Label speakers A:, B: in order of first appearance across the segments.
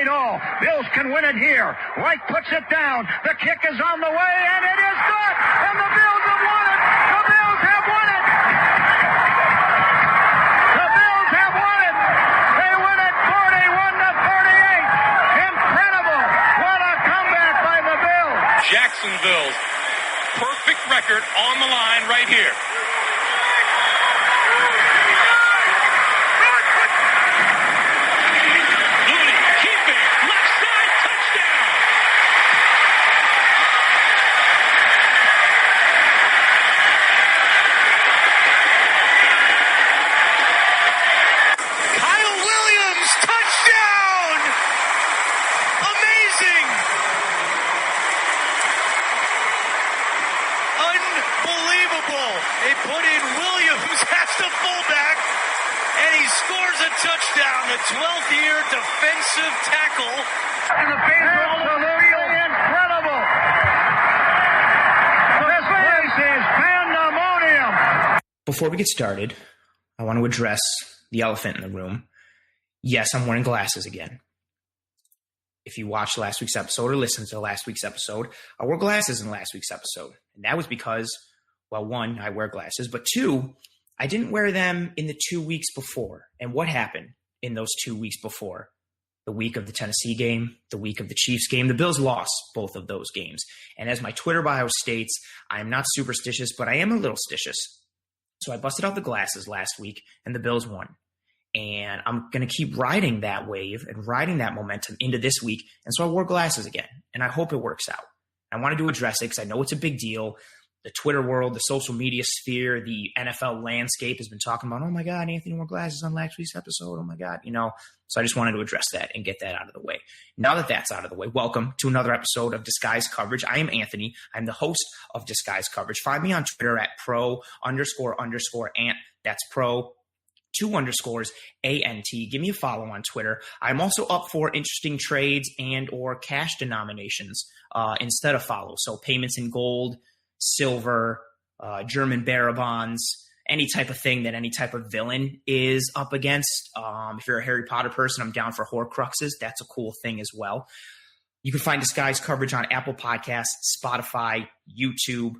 A: all. Bills can win it here. White puts it down. The kick is on the way, and it is good. And the Bills have won it. The Bills have won it. The Bills have won it. They win it 41-38. Incredible. What a comeback by the Bills.
B: Jacksonville's perfect record on the line right here.
C: They put in Williams as the fullback, and he scores a touchdown, the 12th year defensive tackle.
A: And the fans are all over the field. Incredible. This place is pandemonium.
D: Before we get started, I want to address the elephant in the room. Yes, I'm wearing glasses again. If you watched last week's episode or listened to last week's episode, I wore glasses in last week's episode. And that was because, well, one, I wear glasses, but two, I didn't wear them in the 2 weeks before. And what happened in those 2 weeks before? The week of the Tennessee game, the week of the Chiefs game, the Bills lost both of those games. And as my Twitter bio states, I am not superstitious, but I am a little stitious. So I busted out the glasses last week, and the Bills won. And I'm going to keep riding that wave and riding that momentum into this week. And so I wore glasses again, and I hope it works out. I wanted to address it because I know it's a big deal. The Twitter world, the social media sphere, the NFL landscape has been talking about, oh my God, Anthony wore glasses on last week's episode. Oh my God, So I just wanted to address that and get that out of the way. Now that that's out of the way, welcome to another episode of Disguise Coverage. I am Anthony. I'm the host of Disguise Coverage. Find me on Twitter at pro__ant. That's pro 2_ANT. Give me a follow on Twitter. I'm also up for interesting trades and or cash denominations instead of follow. So payments in gold, silver, German bearer bonds, any type of thing that any type of villain is up against. If you're a Harry Potter person, I'm down for Horcruxes. That's a cool thing as well. You can find Disguise Coverage on Apple Podcasts, Spotify, YouTube,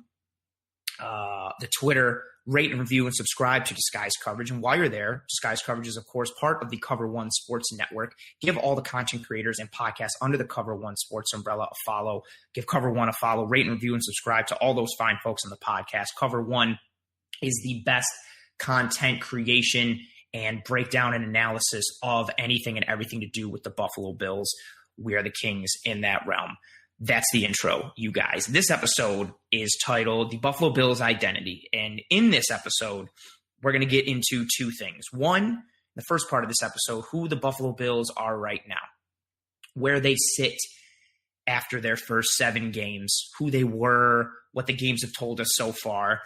D: the Twitter. Rate and review and subscribe to Disguise Coverage. And while you're there, Disguise Coverage is, of course, part of the Cover One Sports Network. Give all the content creators and podcasts under the Cover One Sports umbrella a follow. Give Cover One a follow. Rate and review and subscribe to all those fine folks on the podcast. Cover One is the best content creation and breakdown and analysis of anything and everything to do with the Buffalo Bills. We are the kings in that realm. That's the intro, you guys. This episode is titled The Buffalo Bills Identity. And in this episode, we're going to get into two things. One, the first part of this episode, who the Buffalo Bills are right now, where they sit after their first 7 games, who they were, what the games have told us so far.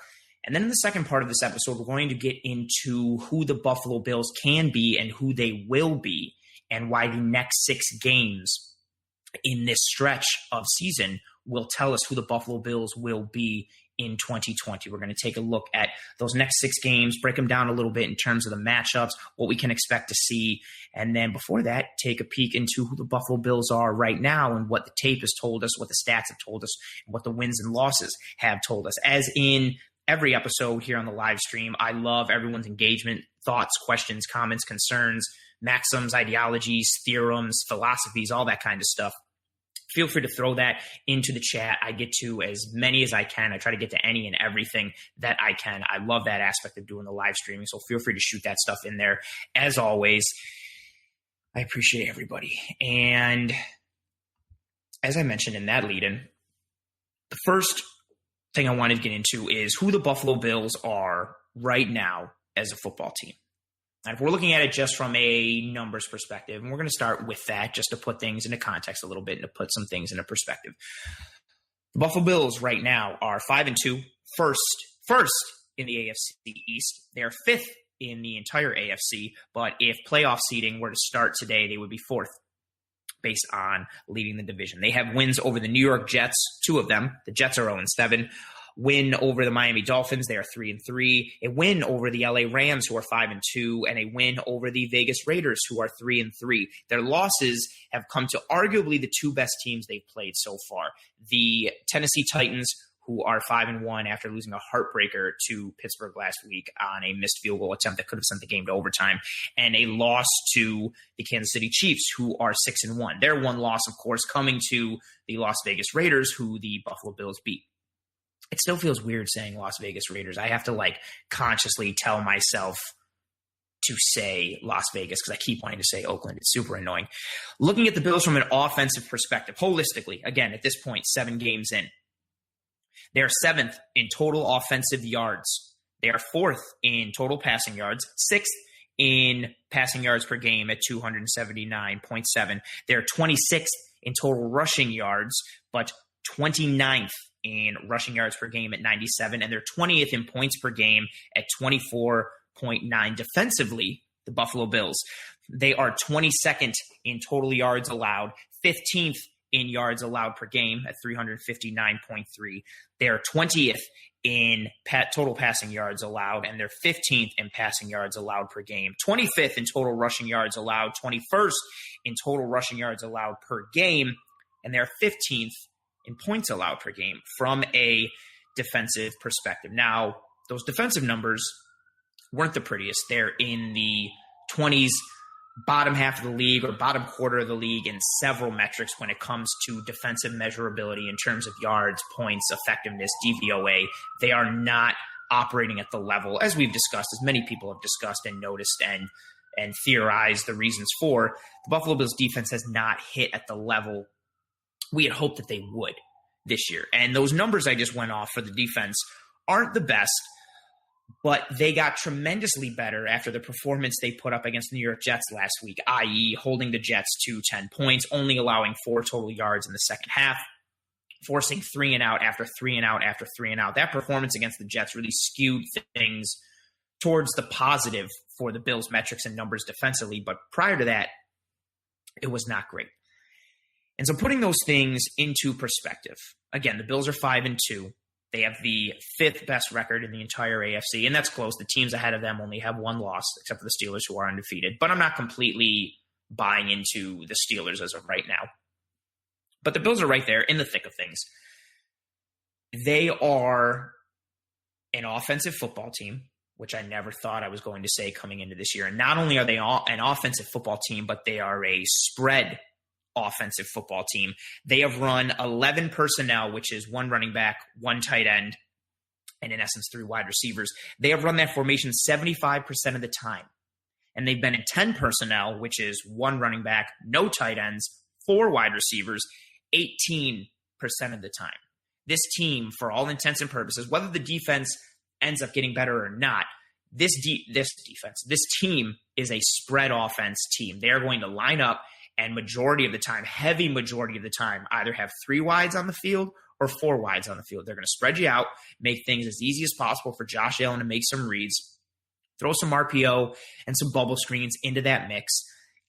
D: And then in the second part of this episode, we're going to get into who the Buffalo Bills can be and who they will be, and why the next 6 games in this stretch of season will tell us who the Buffalo Bills will be in 2020. We're going to take a look at those next 6 games, break them down a little bit in terms of the matchups, what we can expect to see. And then before that, take a peek into who the Buffalo Bills are right now and what the tape has told us, what the stats have told us, and what the wins and losses have told us. As in every episode here on the live stream, I love everyone's engagement, thoughts, questions, comments, concerns, maxims, ideologies, theorems, philosophies, all that kind of stuff. Feel free to throw that into the chat. I get to as many as I can. I try to get to any and everything that I can. I love that aspect of doing the live streaming, so feel free to shoot that stuff in there. As always, I appreciate everybody. And as I mentioned in that lead-in, the first thing I wanted to get into is who the Buffalo Bills are right now as a football team. And if we're looking at it just from a numbers perspective, and we're going to start with that just to put things into context a little bit and to put some things into perspective. The Buffalo Bills right now are 5-2, first in the AFC East. They are 5th in the entire AFC, but if playoff seeding were to start today, they would be 4th based on leading the division. They have wins over the New York Jets, 2 of them. The Jets are 0-7. win over the Miami Dolphins. They are 3-3. A win over the LA Rams, who are 5-2, and a win over the Vegas Raiders, who are 3-3. Their losses have come to arguably the two best teams they've played so far. The Tennessee Titans, who are 5-1 after losing a heartbreaker to Pittsburgh last week on a missed field goal attempt that could have sent the game to overtime, and a loss to the Kansas City Chiefs, who are 6-1. Their one loss, of course, coming to the Las Vegas Raiders, who the Buffalo Bills beat. It still feels weird saying Las Vegas Raiders. I have to consciously tell myself to say Las Vegas because I keep wanting to say Oakland. It's super annoying. Looking at the Bills from an offensive perspective, holistically, again, at this point, 7 games in, they're 7th in total offensive yards. They are 4th in total passing yards, 6th in passing yards per game at 279.7. They're 26th in total rushing yards, but 29th in rushing yards per game at 97, and they're 20th in points per game at 24.9. Defensively, the Buffalo Bills, they are 22nd in total yards allowed, 15th in yards allowed per game at 359.3. They are 20th in total passing yards allowed, and they're 15th in passing yards allowed per game. 25th in total rushing yards allowed, 21st in total rushing yards allowed per game, and they're 15th in points allowed per game from a defensive perspective. Now, those defensive numbers weren't the prettiest. They're in the 20s, bottom half of the league or bottom quarter of the league in several metrics when it comes to defensive measurability in terms of yards, points, effectiveness, DVOA. They are not operating at the level, as we've discussed, as many people have discussed and noticed and theorized the reasons for. The Buffalo Bills defense has not hit at the level we had hoped that they would this year. And those numbers I just went off for the defense aren't the best, but they got tremendously better after the performance they put up against the New York Jets last week, i.e. holding the Jets to 10 points, only allowing 4 total yards in the second half, forcing 3 and out after 3 and out after 3 and out. That performance against the Jets really skewed things towards the positive for the Bills' metrics and numbers defensively, but prior to that, it was not great. And so putting those things into perspective, again, the Bills are 5-2. They have the 5th best record in the entire AFC, and that's close. The teams ahead of them only have 1 loss, except for the Steelers, who are undefeated. But I'm not completely buying into the Steelers as of right now. But the Bills are right there in the thick of things. They are an offensive football team, which I never thought I was going to say coming into this year. And not only are they an offensive football team, but they are a spread offensive football team. They have run 11 personnel, which is 1 running back, 1 tight end, and in essence 3 wide receivers. They have run that formation 75% of the time. And they've been in 10 personnel, which is 1 running back, no tight ends, 4 wide receivers, 18% of the time. This team, for all intents and purposes, whether the defense ends up getting better or not, this team is a spread offense team. They are going to line up and majority of the time, heavy majority of the time, either have 3 wides on the field or 4 wides on the field. They're going to spread you out, make things as easy as possible for Josh Allen to make some reads, throw some RPO and some bubble screens into that mix,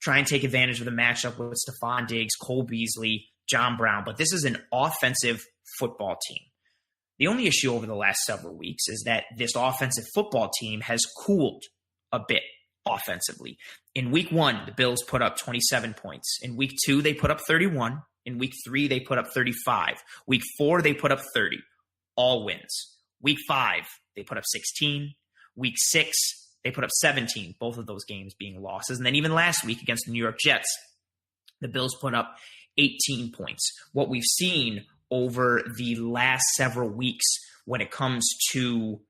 D: try and take advantage of the matchup with Stephon Diggs, Cole Beasley, John Brown. But this is an offensive football team. The only issue over the last several weeks is that this offensive football team has cooled a bit offensively. In week 1, the Bills put up 27 points. In week 2, they put up 31. In week 3, they put up 35. Week 4, they put up 30. All wins. Week 5, they put up 16. Week 6, they put up 17, both of those games being losses. And then even last week against the New York Jets, the Bills put up 18 points. What we've seen over the last several weeks when it comes to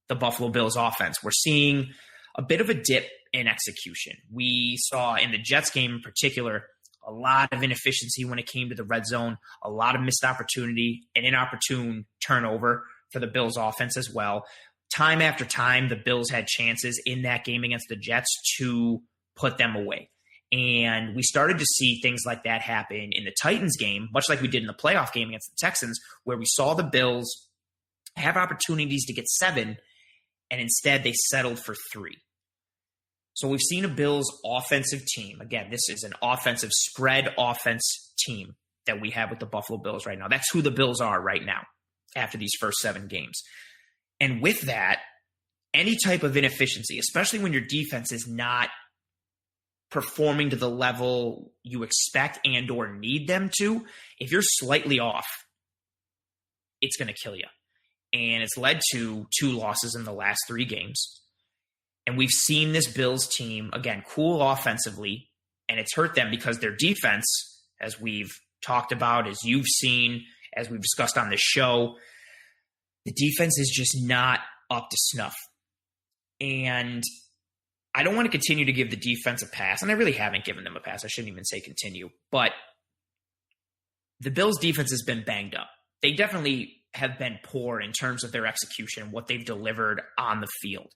D: the Buffalo Bills offense, we're seeing a bit of a dip in execution. We saw in the Jets game in particular a lot of inefficiency when it came to the red zone, a lot of missed opportunity, an inopportune turnover for the Bills offense as well. Time after time, the Bills had chances in that game against the Jets to put them away. And we started to see things like that happen in the Titans game, much like we did in the playoff game against the Texans, where we saw the Bills have opportunities to get 7, and instead they settled for 3. So we've seen a Bills offensive team. Again, this is an offensive spread offense team that we have with the Buffalo Bills right now. That's who the Bills are right now. after these first 7 games. And with that, any type of inefficiency, especially when your defense is not performing to the level you expect and or need them to, if you're slightly off, it's going to kill you. And it's led to 2 losses in the last 3 games. And we've seen this Bills team, again, cool offensively, and it's hurt them because their defense, as we've talked about, as you've seen, as we've discussed on this show, the defense is just not up to snuff. And I don't want to continue to give the defense a pass, and I really haven't given them a pass. I shouldn't even say continue. But the Bills' defense has been banged up. They definitely have been poor in terms of their execution, what they've delivered on the field.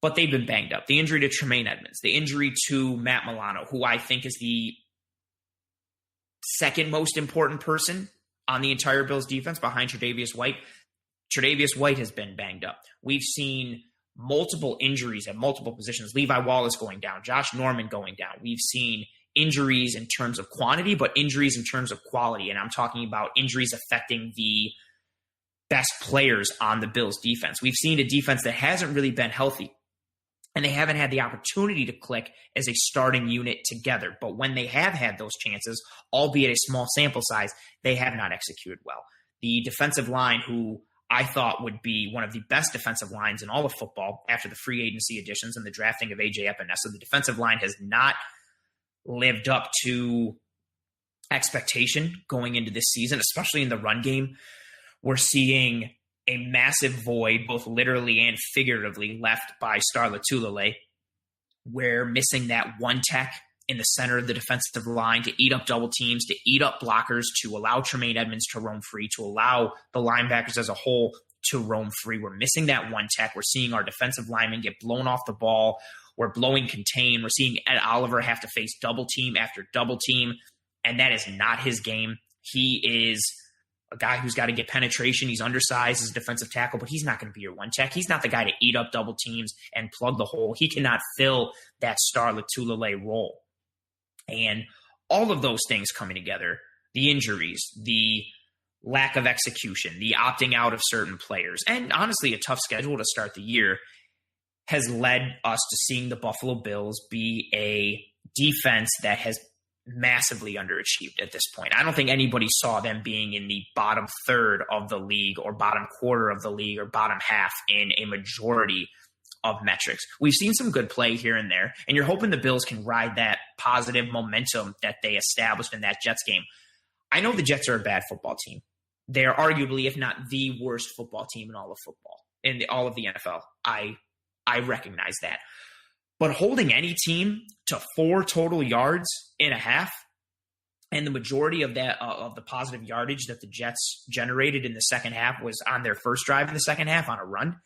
D: But they've been banged up. The injury to Tremaine Edmonds, the injury to Matt Milano, who I think is the second most important person on the entire Bills defense behind Tre'Davious White. Tre'Davious White has been banged up. We've seen multiple injuries at multiple positions. Levi Wallace going down, Josh Norman going down. We've seen injuries in terms of quantity, but injuries in terms of quality. And I'm talking about injuries affecting the best players on the Bills defense. We've seen a defense that hasn't really been healthy, and they haven't had the opportunity to click as a starting unit together. But when they have had those chances, albeit a small sample size, they have not executed well. The defensive line, who I thought would be one of the best defensive lines in all of football after the free agency additions and the drafting of A.J. Epinesa, the defensive line has not lived up to expectation going into this season, especially in the run game. We're seeing a massive void, both literally and figuratively, left by Star Lotulelei. We're missing that one tech in the center of the defensive line to eat up double teams, to eat up blockers, to allow Tremaine Edmonds to roam free, to allow the linebackers as a whole to roam free. We're missing that one tech. We're seeing our defensive linemen get blown off the ball. We're blowing contain. We're seeing Ed Oliver have to face double team after double team, and that is not his game. He is a guy who's got to get penetration. He's undersized as a defensive tackle, but he's not going to be your one tech. He's not the guy to eat up double teams and plug the hole. He cannot fill that Star Lotulelei role. And all of those things coming together, the injuries, the lack of execution, the opting out of certain players, and honestly a tough schedule to start the year, has led us to seeing the Buffalo Bills be a defense that has massively underachieved at this point. I don't think anybody saw them being in the bottom third of the league or bottom quarter of the league or bottom half in a majority of metrics. We've seen some good play here and there, and you're hoping the Bills can ride that positive momentum that they established in that Jets game. I know the Jets are a bad football team. They are arguably, if not the worst football team in all of football, in all of the NFL. I recognize that. But holding any team to 4 total yards in a half, and the majority of that of the positive yardage that the Jets generated in the second half was on their first drive in the second half on a run,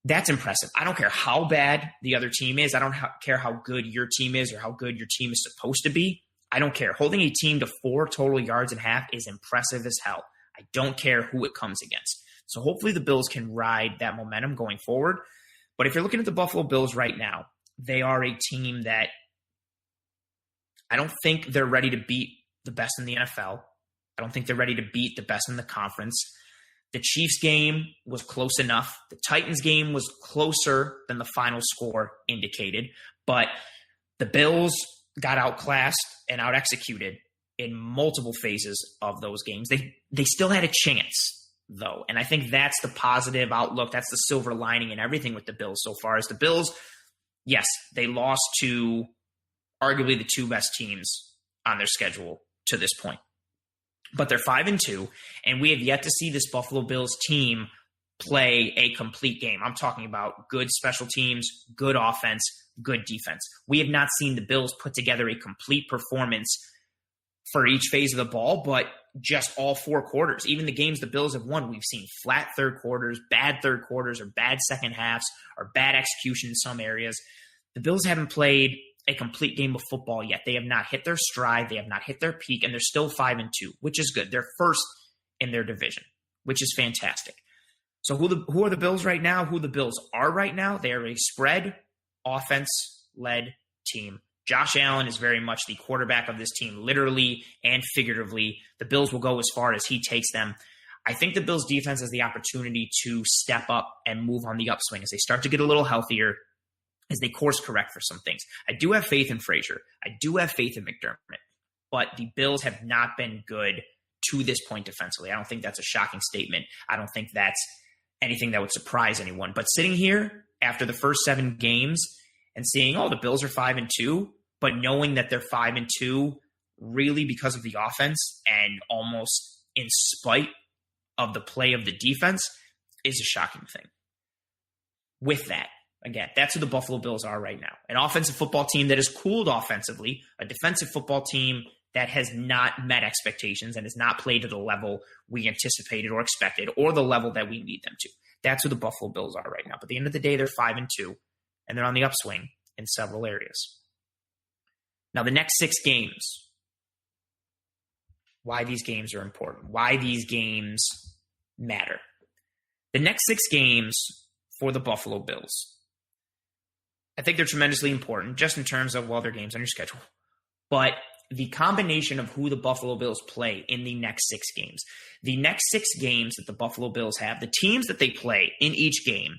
D: that's impressive. I don't care how bad the other team is. I don't care how good your team is or how good your team is supposed to be. I don't care. Holding a team to 4 total yards in half is impressive as hell. I don't care who it comes against. So hopefully the Bills can ride that momentum going forward. But if you're looking at the Buffalo Bills right now, they are a team that I don't think they're ready to beat the best in the NFL. I don't think they're ready to beat the best in the conference. The Chiefs game was close enough. The Titans game was closer than the final score indicated. But the Bills got outclassed and out-executed in multiple phases of those games. They still had a chance, though. And I think that's the positive outlook. That's the silver lining in everything with the Bills so far. Is the Bills, yes, they lost to arguably the 2 best teams on their schedule to this point. But they're 5-2, and we have yet to see this Buffalo Bills team play a complete game. I'm talking about good special teams, good offense, good defense. We have not seen the Bills put together a complete performance for each phase of the ball, but just all 4 quarters. Even the games the Bills have won, we've seen flat third quarters, or bad second halves, or bad execution in some areas. The Bills haven't played a complete game of football yet. They have not hit their stride. They have not hit their peak, and they're still 5-2, which is good. They're first in their division, which is fantastic. So who are the Bills right now? Who the Bills are right now? They are a spread offense-led team. Josh Allen is very much the quarterback of this team, literally and figuratively. The Bills will go as far as he takes them. I think the Bills defense has the opportunity to step up and move on the upswing as they start to get a little healthier, as they course correct for some things. I do have faith in Frazier. I do have faith in McDermott, but the Bills have not been good to this point defensively. I don't think that's a shocking statement. I don't think that's anything that would surprise anyone. But sitting here after the first 7 games and seeing, the Bills are 5-2, but knowing that they're 5-2 really because of the offense and almost in spite of the play of the defense is a shocking thing. With that, again, that's who the Buffalo Bills are right now. An offensive football team that has cooled offensively, a defensive football team that has not met expectations and has not played to the level we anticipated or expected or the level that we need them to. That's who the Buffalo Bills are right now. But at the end of the day, they're 5-2, and they're on the upswing in several areas. Now, the next 6 games, why these games are important, why these games matter. The next 6 games for the Buffalo Bills, I think they're tremendously important just in terms of, their games on your schedule. But the combination of who the Buffalo Bills play in the next 6 games, the next 6 games that the Buffalo Bills have, the teams that they play in each game,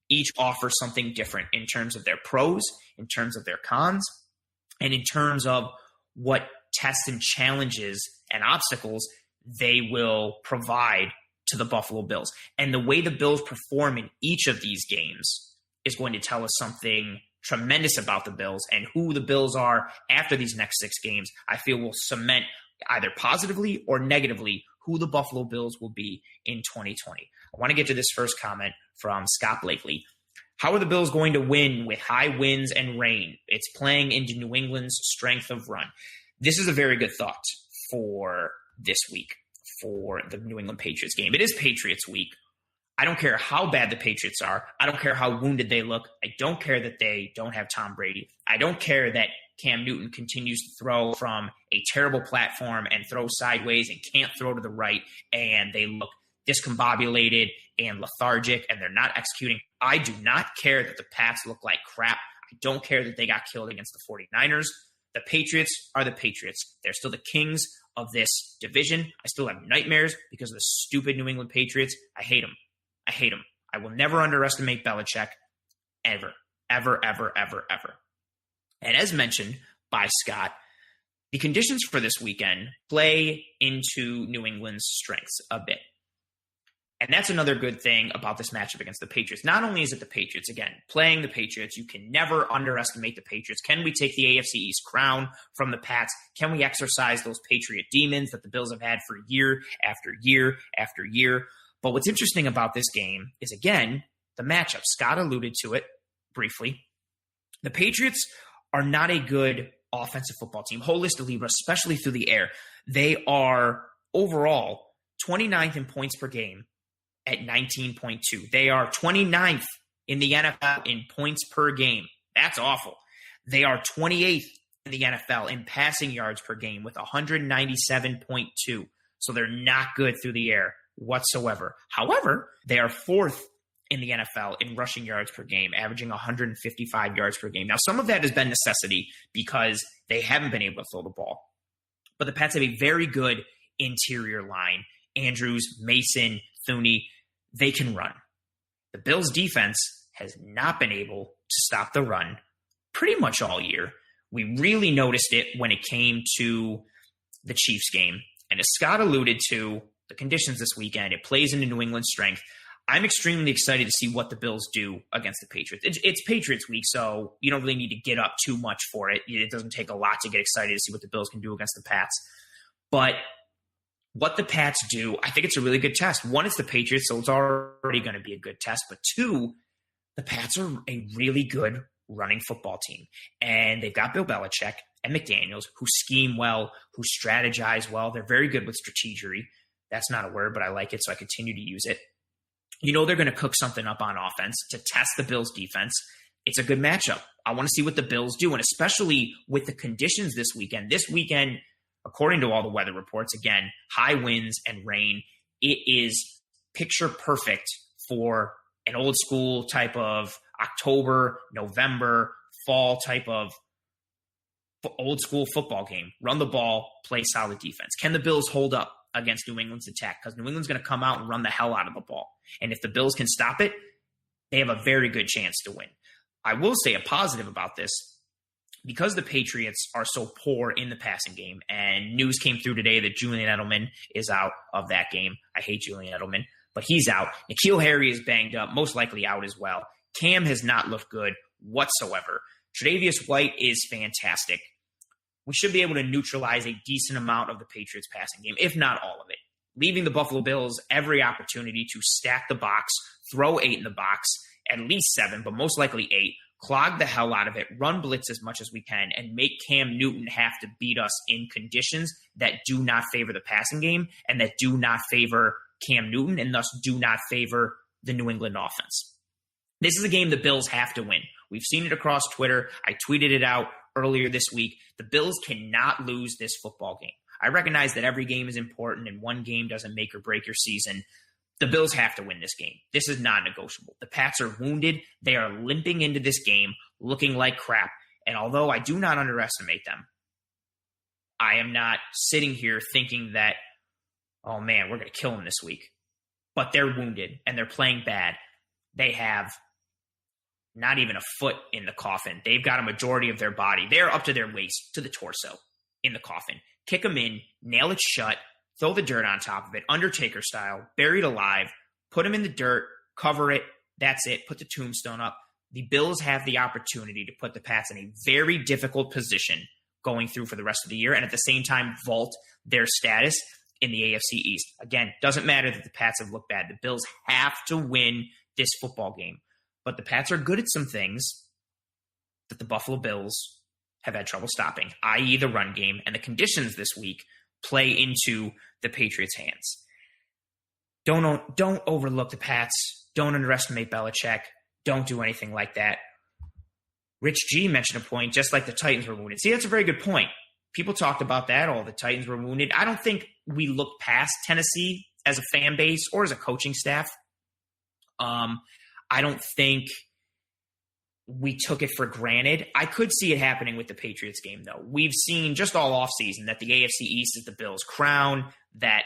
D: each offer something different in terms of their pros, in terms of their cons, and in terms of what tests and challenges and obstacles they will provide to the Buffalo Bills. And the way the Bills perform in each of these games is going to tell us something tremendous about the Bills, and who the Bills are after these next 6 games, I feel will cement either positively or negatively who the Buffalo Bills will be in 2020. I want to get to this first comment from Scott Blakely. How are the Bills going to win with high winds and rain? It's playing into New England's strength of run. This is a very good thought for this week, for the New England Patriots game. It is Patriots week. I don't care how bad the Patriots are. I don't care how wounded they look. I don't care that they don't have Tom Brady. I don't care that Cam Newton continues to throw from a terrible platform and throw sideways and can't throw to the right, and they look discombobulated and lethargic and they're not executing. I do not care that the Pats look like crap. I don't care that they got killed against the 49ers. The Patriots are the Patriots. They're still the kings of this division. I still have nightmares because of the stupid New England Patriots. I hate them. I hate him. I will never underestimate Belichick, ever, ever, ever, ever, ever. And as mentioned by Scott, the conditions for this weekend play into New England's strengths a bit. And that's another good thing about this matchup against the Patriots. Not only is it the Patriots, again, playing the Patriots, you can never underestimate the Patriots. Can we take the AFC East crown from the Pats? Can we exercise those Patriot demons that the Bills have had for year after year after year? But what's interesting about this game is, again, the matchup. Scott alluded to it briefly. The Patriots are not a good offensive football team, holistically, but especially through the air. They are overall 29th in points per game at 19.2. They are 29th in the NFL in points per game. That's awful. They are 28th in the NFL in passing yards per game with 197.2. So they're not good through the air whatsoever. However, they are 4th in the NFL in rushing yards per game, averaging 155 yards per game. Now, some of that has been necessity because they haven't been able to throw the ball. But the Pats have a very good interior line. Andrews, Mason, Thuney, they can run. The Bills' defense has not been able to stop the run pretty much all year. We really noticed it when it came to the Chiefs game. And as Scott alluded to, the conditions this weekend, it plays into New England's strength. I'm extremely excited to see what the Bills do against the Patriots. It's Patriots week, so you don't really need to get up too much for it. It doesn't take a lot to get excited to see what the Bills can do against the Pats. But what the Pats do, I think it's a really good test. One, it's the Patriots, so it's already going to be a good test. But two, the Pats are a really good running football team. And they've got Bill Belichick and McDaniels who scheme well, who strategize well. They're very good with strategery. That's not a word, but I like it, so I continue to use it. You know they're going to cook something up on offense to test the Bills' defense. It's a good matchup. I want to see what the Bills do, and especially with the conditions this weekend. This weekend, according to all the weather reports, again, high winds and rain. It is picture perfect for an old school type of October, November, fall type of old school football game. Run the ball, play solid defense. Can the Bills hold up against New England's attack because New England's going to come out and run the hell out of the ball. And if the Bills can stop it, they have a very good chance to win. I will say a positive about this. Because the Patriots are so poor in the passing game, and news came through today that Julian Edelman is out of that game. I hate Julian Edelman, but he's out. N'Keal Harry is banged up, most likely out as well. Cam has not looked good whatsoever. Tre'Davious White is fantastic. We should be able to neutralize a decent amount of the Patriots' passing game, if not all of it. Leaving the Buffalo Bills every opportunity to stack the box, throw 8 in the box, at least 7, but most likely 8. Clog the hell out of it, run blitz as much as we can, and make Cam Newton have to beat us in conditions that do not favor the passing game and that do not favor Cam Newton and thus do not favor the New England offense. This is a game the Bills have to win. We've seen it across Twitter. I tweeted it out earlier this week. The Bills cannot lose this football game. I recognize that every game is important and one game doesn't make or break your season. The Bills have to win this game. This is non-negotiable. The Pats are wounded. They are limping into this game, looking like crap. And although I do not underestimate them, I am not sitting here thinking that, oh man, we're going to kill them this week. But they're wounded and they're playing bad. They have not even a foot in the coffin. They've got a majority of their body. They're up to their waist, to the torso, in the coffin. Kick them in, nail it shut, throw the dirt on top of it, Undertaker style, buried alive, put them in the dirt, cover it, that's it, put the tombstone up. The Bills have the opportunity to put the Pats in a very difficult position going through for the rest of the year and at the same time vault their status in the AFC East. Again, doesn't matter that the Pats have looked bad. The Bills have to win this football game. But the Pats are good at some things that the Buffalo Bills have had trouble stopping, i.e. the run game, and the conditions this week play into the Patriots' hands. Don't overlook the Pats. Don't underestimate Belichick. Don't do anything like that. Rich G mentioned a point, just like the Titans were wounded. See, that's a very good point. People talked about that. The Titans were wounded. I don't think we look past Tennessee as a fan base or as a coaching staff. I don't think we took it for granted. I could see it happening with the Patriots game, though. We've seen just all offseason that the AFC East is the Bills' crown, that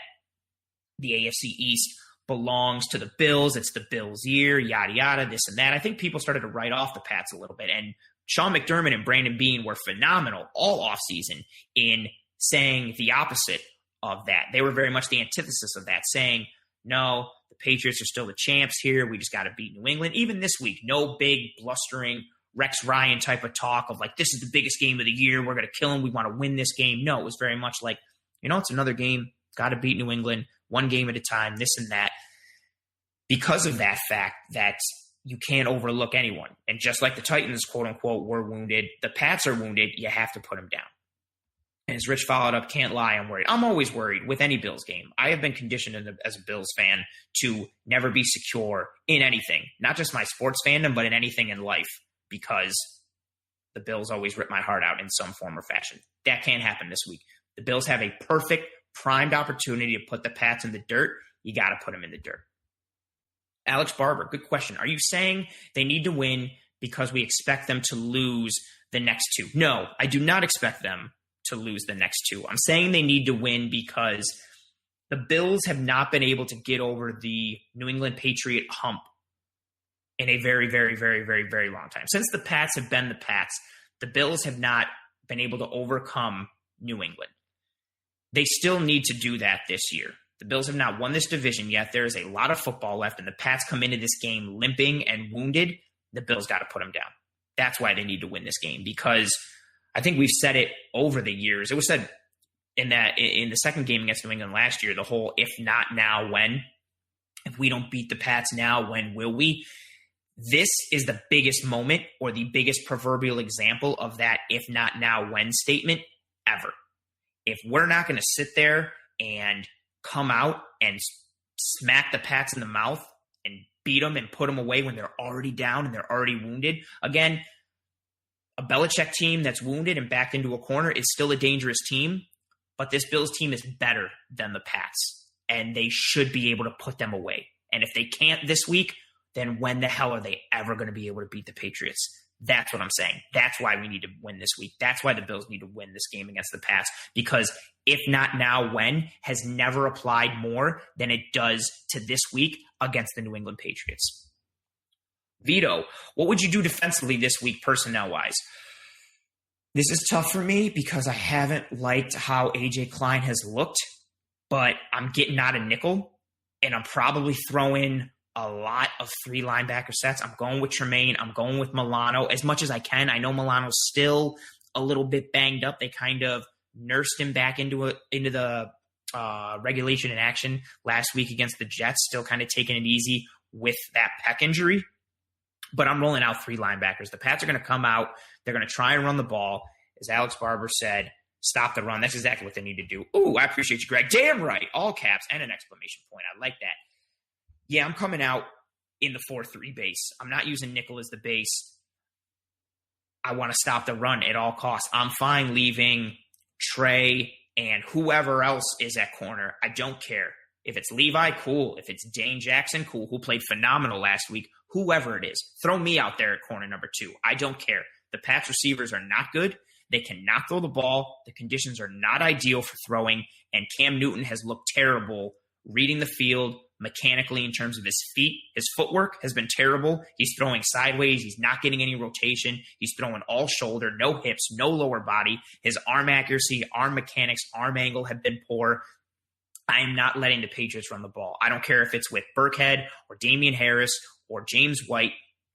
D: the AFC East belongs to the Bills. It's the Bills' year, yada, yada, this and that. I think people started to write off the Pats a little bit. And Sean McDermott and Brandon Beane were phenomenal all offseason in saying the opposite of that. They were very much the antithesis of that, saying, no, the Patriots are still the champs here. We just got to beat New England. Even this week, no big blustering Rex Ryan type of talk of like, this is the biggest game of the year. We're going to kill them. We want to win this game. No, it was very much like, it's another game. Got to beat New England one game at a time, this and that. Because of that fact that you can't overlook anyone. And just like the Titans, quote unquote, were wounded, the Pats are wounded. You have to put them down. And as Rich followed up, can't lie, I'm worried. I'm always worried with any Bills game. I have been conditioned as a Bills fan to never be secure in anything, not just my sports fandom, but in anything in life, because the Bills always rip my heart out in some form or fashion. That can't happen this week. The Bills have a perfect, primed opportunity to put the Pats in the dirt. You got to put them in the dirt. Alex Barber, good question. Are you saying they need to win because we expect them to lose the next two? No, I do not expect them to lose the next two. I'm saying they need to win because the Bills have not been able to get over the New England Patriot hump in a very, very, very, very, very long time. Since the Pats have been the Pats, the Bills have not been able to overcome New England. They still need to do that this year. The Bills have not won this division yet. There is a lot of football left, and the Pats come into this game limping and wounded. The Bills got to put them down. That's why they need to win this game, because I think we've said it over the years. It was said in the second game against New England last year, the whole if not now, when? If we don't beat the Pats now, when will we? This is the biggest moment or the biggest proverbial example of that if not now, when statement ever. If we're not going to sit there and come out and smack the Pats in the mouth and beat them and put them away when they're already down and they're already wounded, again, a Belichick team that's wounded and backed into a corner is still a dangerous team, but this Bills team is better than the Pats, and they should be able to put them away. And if they can't this week, then when the hell are they ever going to be able to beat the Patriots? That's what I'm saying. That's why we need to win this week. That's why the Bills need to win this game against the Pats, because if not now, when has never applied more than it does to this week against the New England Patriots. Vito, what would you do defensively this week personnel-wise? This is tough for me because I haven't liked how A.J. Klein has looked, but I'm getting out of nickel, and I'm probably throwing a lot of 3 linebacker sets. I'm going with Tremaine. I'm going with Milano as much as I can. I know Milano's still a little bit banged up. They kind of nursed him back into the regulation in action last week against the Jets, still kind of taking it easy with that pec injury. But I'm rolling out 3 linebackers. The Pats are going to come out. They're going to try and run the ball. As Alex Barber said, stop the run. That's exactly what they need to do. Ooh, I appreciate you, Greg. Damn right. All caps and an exclamation point. I like that. Yeah, I'm coming out in the 4-3 base. I'm not using nickel as the base. I want to stop the run at all costs. I'm fine leaving Trey and whoever else is at corner. I don't care. If it's Levi, cool. If it's Dane Jackson, cool, who played phenomenal last week. Whoever it is, throw me out there at corner number 2. I don't care. The Pats receivers are not good. They cannot throw the ball. The conditions are not ideal for throwing, and Cam Newton has looked terrible reading the field mechanically in terms of his feet. His footwork has been terrible. He's throwing sideways. He's not getting any rotation. He's throwing all shoulder, no hips, no lower body. His arm accuracy, arm mechanics, arm angle have been poor. I am not letting the Patriots run the ball. I don't care if it's with Burkhead or Damian Harris or James White.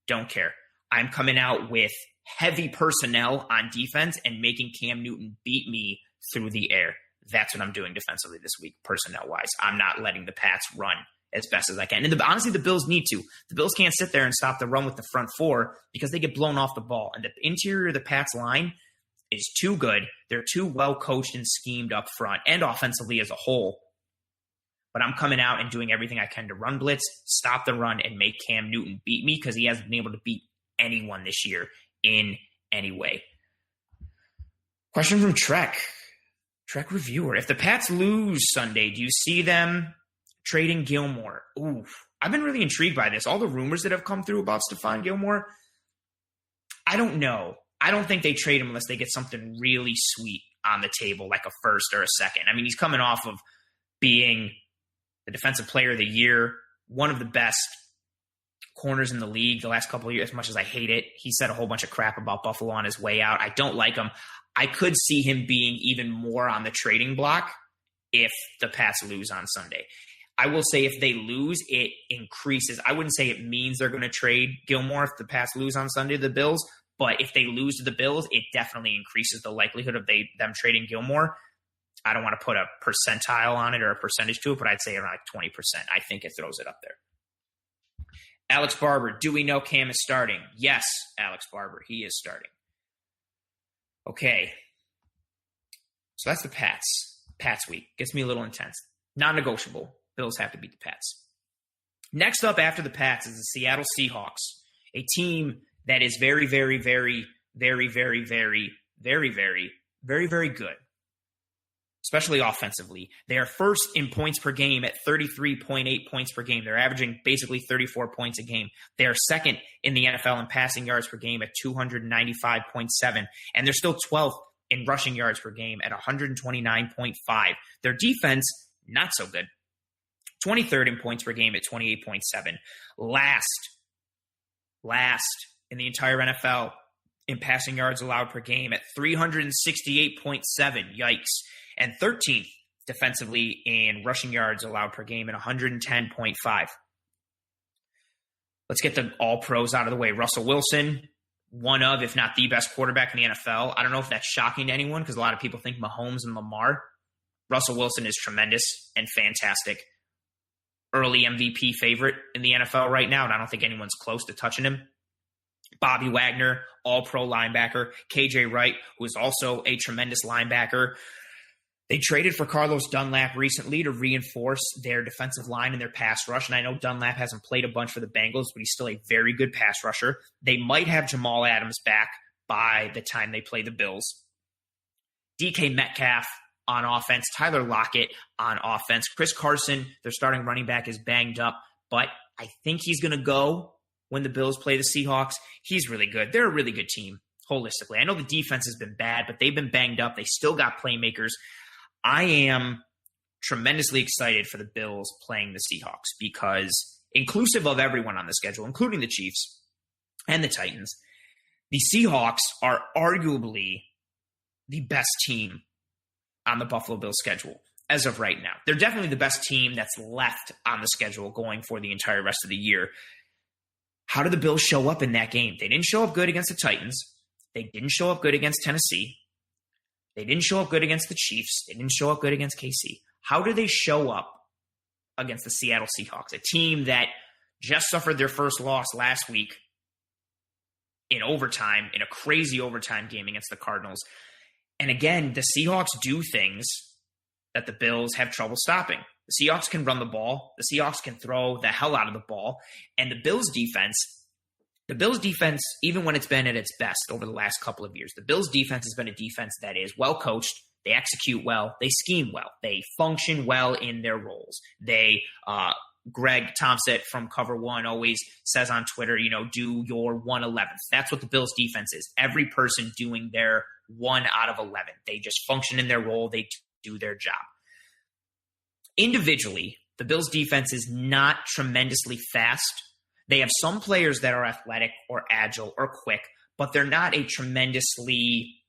D: Don't care. I'm coming out with heavy personnel on defense and making Cam Newton beat me through the air. That's what I'm doing defensively this week, personnel-wise. I'm not letting the Pats run as best as I can. And honestly, the Bills need to. The Bills can't sit there and stop the run with the front 4 because they get blown off the ball. And the interior of the Pats line is too good. They're too well-coached and schemed up front and offensively as a whole. But I'm coming out and doing everything I can to run blitz, stop the run, and make Cam Newton beat me because he hasn't been able to beat anyone this year in any way. Question from Trek Reviewer. If the Pats lose Sunday, do you see them trading Gilmore? Ooh, I've been really intrigued by this. All the rumors that have come through about Stephon Gilmore, I don't know. I don't think they trade him unless they get something really sweet on the table, like a first or a second. I mean, he's coming off of being the Defensive Player of the Year, one of the best corners in the league the last couple of years, as much as I hate it. He said a whole bunch of crap about Buffalo on his way out. I don't like him. I could see him being even more on the trading block if the Pats lose on Sunday. I will say if they lose, it increases. I wouldn't say it means they're going to trade Gilmore if the Pats lose on Sunday to the Bills, but if they lose to the Bills, it definitely increases the likelihood of them trading Gilmore. I don't want to put a percentile on it or a percentage to it, but I'd say around like 20%. I think it throws it up there. Alex Barber, do we know Cam is starting? Yes, Alex Barber, he is starting. Okay. So that's the Pats week. Gets me a little intense. Non-negotiable. Bills have to beat the Pats. Next up after the Pats is the Seattle Seahawks, a team that is very, very, very, very, very, very, very, very, very, very good, especially offensively. They are first in points per game at 33.8 points per game. They're averaging basically 34 points a game. They are second in the NFL in passing yards per game at 295.7, and they're still 12th in rushing yards per game at 129.5. Their defense, not so good. 23rd in points per game at 28.7. Last in the entire NFL in passing yards allowed per game at 368.7. Yikes. And 13th defensively in rushing yards allowed per game at 110.5. Let's get the all-pros out of the way. Russell Wilson, one of, if not the best quarterback in the NFL. I don't know if that's shocking to anyone because a lot of people think Mahomes and Lamar. Russell Wilson is tremendous and fantastic. Early MVP favorite in the NFL right now, and I don't think anyone's close to touching him. Bobby Wagner, all-pro linebacker. KJ Wright, who is also a tremendous linebacker. They traded for Carlos Dunlap recently to reinforce their defensive line and their pass rush, and I know Dunlap hasn't played a bunch for the Bengals, but he's still a very good pass rusher. They might have Jamal Adams back by the time they play the Bills. DK Metcalf on offense, Tyler Lockett on offense. Chris Carson, their starting running back, is banged up, but I think he's going to go when the Bills play the Seahawks. He's really good. They're a really good team holistically. I know the defense has been bad, but they've been banged up. They still got playmakers. I am tremendously excited for the Bills playing the Seahawks because inclusive of everyone on the schedule, including the Chiefs and the Titans, the Seahawks are arguably the best team on the Buffalo Bills schedule as of right now. They're definitely the best team that's left on the schedule going for the entire rest of the year. How did the Bills show up in that game? They didn't show up good against the Titans. They didn't show up good against Tennessee. They didn't show up good against the Chiefs. They didn't show up good against KC. How do they show up against the Seattle Seahawks, a team that just suffered their first loss last week in overtime, in a crazy overtime game against the Cardinals? And again, the Seahawks do things that the Bills have trouble stopping. The Seahawks can run the ball. The Seahawks can throw the hell out of the ball. And the Bills defense, even when it's been at its best over the last couple of years, the Bills defense has been a defense that is well coached. They execute well. They scheme well. They function well in their roles. Greg Thompson from Cover One always says on Twitter, do your 1/11th. That's what the Bills defense is. Every person doing their 1 out of 11. They just function in their role. They do their job. Individually, the Bills defense is not tremendously fast. They have some players that are athletic or agile or quick, but they're not a tremendously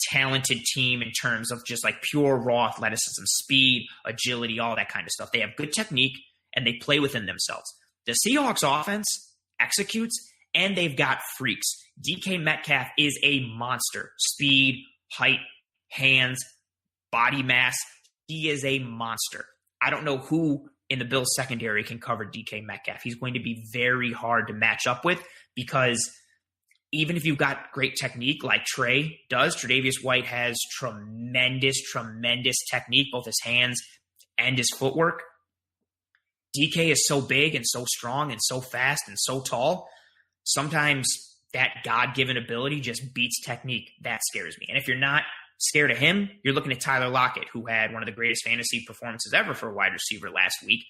D: talented team in terms of just like pure raw athleticism, speed, agility, all that kind of stuff. They have good technique and they play within themselves. The Seahawks offense executes and they've got freaks. DK Metcalf is a monster. Speed, height, hands, body mass. He is a monster. I don't know who in the Bills secondary can cover DK Metcalf. He's going to be very hard to match up with because even if you've got great technique like Trey does, Tre'Davious White has tremendous technique, both his hands and his footwork. DK is so big and so strong and so fast and so tall. Sometimes that God-given ability just beats technique. That scares me. And if you're not scared of him, you're looking at Tyler Lockett, who had one of the greatest fantasy performances ever for a wide receiver last week,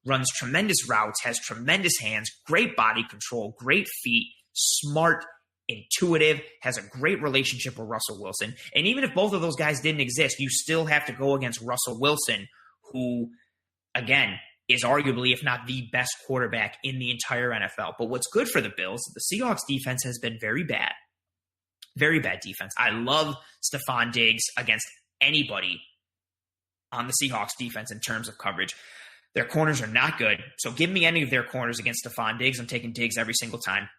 D: runs tremendous routes, has tremendous hands, great body control, great feet, smart, intuitive, has a great relationship with Russell Wilson. And even if both of those guys didn't exist, you still have to go against Russell Wilson, who, again, is arguably, if not the best quarterback in the entire NFL. But what's good for the Bills, the Seahawks defense has been very bad. Very bad defense. I love Stephon Diggs against anybody on the Seahawks defense in terms of coverage. Their corners are not good. So give me any of their corners against Stephon Diggs. I'm taking Diggs every single time.